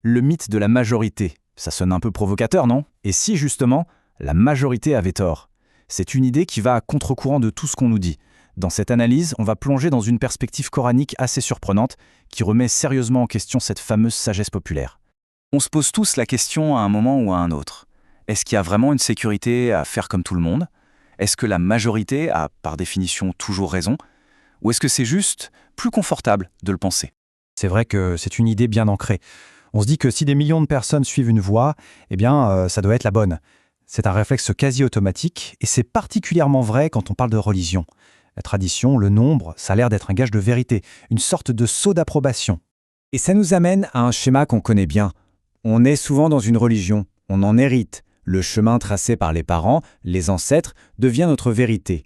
Le mythe de la majorité. Ça sonne un peu provocateur, non? Et si, justement, la majorité avait tort? C'est une idée qui va à contre-courant de tout ce qu'on nous dit. Dans cette analyse, on va plonger dans une perspective coranique assez surprenante qui remet sérieusement en question cette fameuse sagesse populaire. On se pose tous la question à un moment ou à un autre. Est-ce qu'il y a vraiment une sécurité à faire comme tout le monde? Est-ce que la majorité a, par définition, toujours raison? Ou est-ce que c'est juste plus confortable de le penser? C'est vrai que c'est une idée bien ancrée. On se dit que si des millions de personnes suivent une voie, ça doit être la bonne. C'est un réflexe quasi automatique et c'est particulièrement vrai quand on parle de religion. La tradition, le nombre, ça a l'air d'être un gage de vérité, une sorte de sceau d'approbation. Et ça nous amène à un schéma qu'on connaît bien. On est souvent dans une religion, on en hérite. Le chemin tracé par les parents, les ancêtres, devient notre vérité.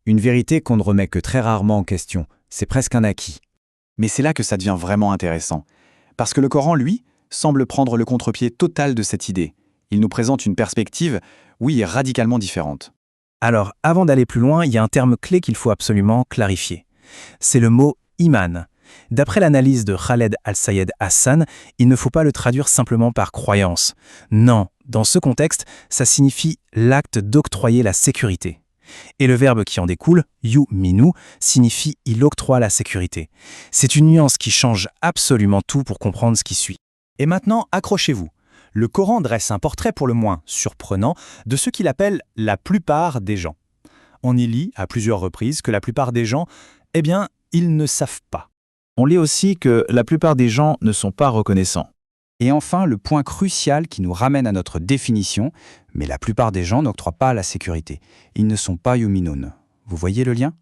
Une vérité qu'on ne remet que très rarement en question. C'est presque un acquis. Mais c'est là que ça devient vraiment intéressant. Parce que le Coran, lui, semble prendre le contre-pied total de cette idée. Il nous présente une perspective, oui, radicalement différente. Alors, avant d'aller plus loin, il y a un terme clé qu'il faut absolument clarifier. C'est le mot « iman ». D'après l'analyse de Khaled Al-Sayed Hassan, il ne faut pas le traduire simplement par croyance. Non, dans ce contexte, ça signifie l'acte d'octroyer la sécurité. Et le verbe qui en découle, yu'minu, signifie « il octroie la sécurité ». C'est une nuance qui change absolument tout pour comprendre ce qui suit. Et maintenant, accrochez-vous. Le Coran dresse un portrait pour le moins surprenant de ce qu'il appelle la plupart des gens. On y lit à plusieurs reprises que la plupart des gens, ils ne savent pas. On lit aussi que la plupart des gens ne sont pas reconnaissants. Et enfin, le point crucial qui nous ramène à notre définition, mais la plupart des gens n'octroient pas la sécurité. Ils ne sont pas yu'minun. Vous voyez le lien?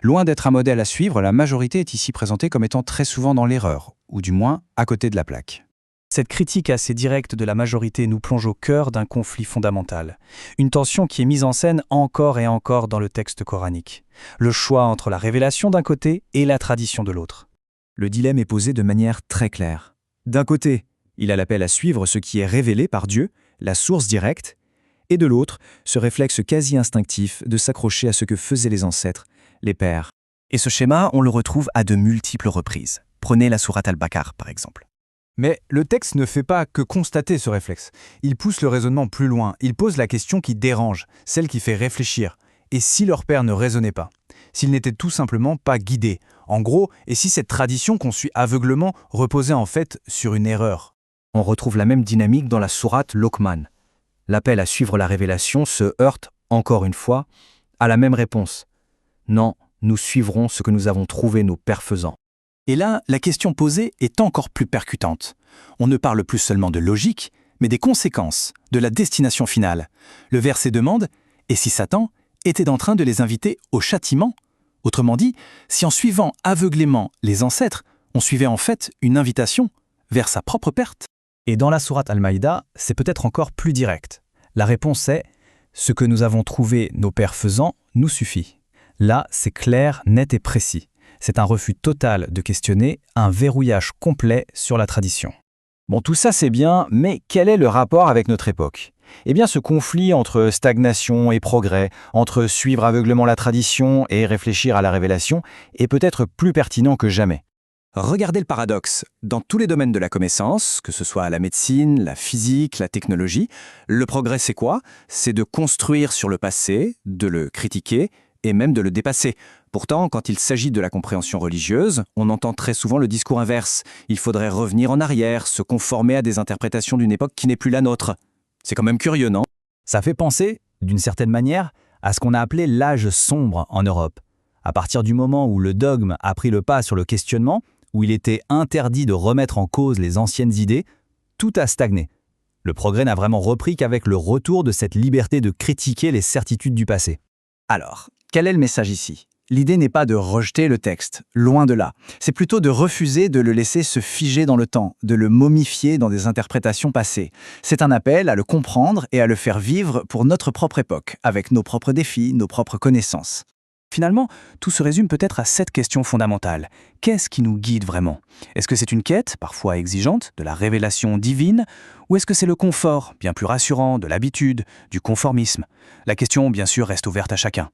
Loin d'être un modèle à suivre, la majorité est ici présentée comme étant très souvent dans l'erreur, ou du moins à côté de la plaque. Cette critique assez directe de la majorité nous plonge au cœur d'un conflit fondamental. Une tension qui est mise en scène encore et encore dans le texte coranique. Le choix entre la révélation d'un côté et la tradition de l'autre. Le dilemme est posé de manière très claire. D'un côté, il a l'appel à suivre ce qui est révélé par Dieu, la source directe, et de l'autre, ce réflexe quasi instinctif de s'accrocher à ce que faisaient les ancêtres, les pères. Et ce schéma, on le retrouve à de multiples reprises. Prenez la sourate Al-Baqarah, par exemple. Mais le texte ne fait pas que constater ce réflexe. Il pousse le raisonnement plus loin. Il pose la question qui dérange, celle qui fait réfléchir. Et si leur père ne raisonnait pas? S'il n'était tout simplement pas guidé? En gros, et si cette tradition qu'on suit aveuglement reposait en fait sur une erreur? On retrouve la même dynamique dans la sourate Luqman. L'appel à suivre la révélation se heurte, encore une fois, à la même réponse. Non, nous suivrons ce que nous avons trouvé nos pères faisant. Et là, la question posée est encore plus percutante. On ne parle plus seulement de logique, mais des conséquences, de la destination finale. Le verset demande « Et si Satan était en train de les inviter au châtiment ?» Autrement dit, si en suivant aveuglément les ancêtres, on suivait en fait une invitation vers sa propre perte. Et dans la sourate Al-Maïda, c'est peut-être encore plus direct. La réponse est « Ce que nous avons trouvé nos pères faisant nous suffit ». Là, c'est clair, net et précis. C'est un refus total de questionner, un verrouillage complet sur la tradition. Bon, tout ça c'est bien, mais quel est le rapport avec notre époque? Eh bien, ce conflit entre stagnation et progrès, entre suivre aveuglement la tradition et réfléchir à la révélation, est peut-être plus pertinent que jamais. Regardez le paradoxe. Dans tous les domaines de la connaissance, que ce soit la médecine, la physique, la technologie, le progrès c'est quoi? C'est de construire sur le passé, de le critiquer et même de le dépasser. Pourtant, quand il s'agit de la compréhension religieuse, on entend très souvent le discours inverse. Il faudrait revenir en arrière, se conformer à des interprétations d'une époque qui n'est plus la nôtre. C'est quand même curieux, non? Ça fait penser, d'une certaine manière, à ce qu'on a appelé l'âge sombre en Europe. À partir du moment où le dogme a pris le pas sur le questionnement, où il était interdit de remettre en cause les anciennes idées, tout a stagné. Le progrès n'a vraiment repris qu'avec le retour de cette liberté de critiquer les certitudes du passé. Alors, quel est le message ici? L'idée n'est pas de rejeter le texte, loin de là. C'est plutôt de refuser de le laisser se figer dans le temps, de le momifier dans des interprétations passées. C'est un appel à le comprendre et à le faire vivre pour notre propre époque, avec nos propres défis, nos propres connaissances. Finalement, tout se résume peut-être à cette question fondamentale. Qu'est-ce qui nous guide vraiment? Est-ce que c'est une quête, parfois exigeante, de la révélation divine? Ou est-ce que c'est le confort, bien plus rassurant, de l'habitude, du conformisme? La question, bien sûr, reste ouverte à chacun.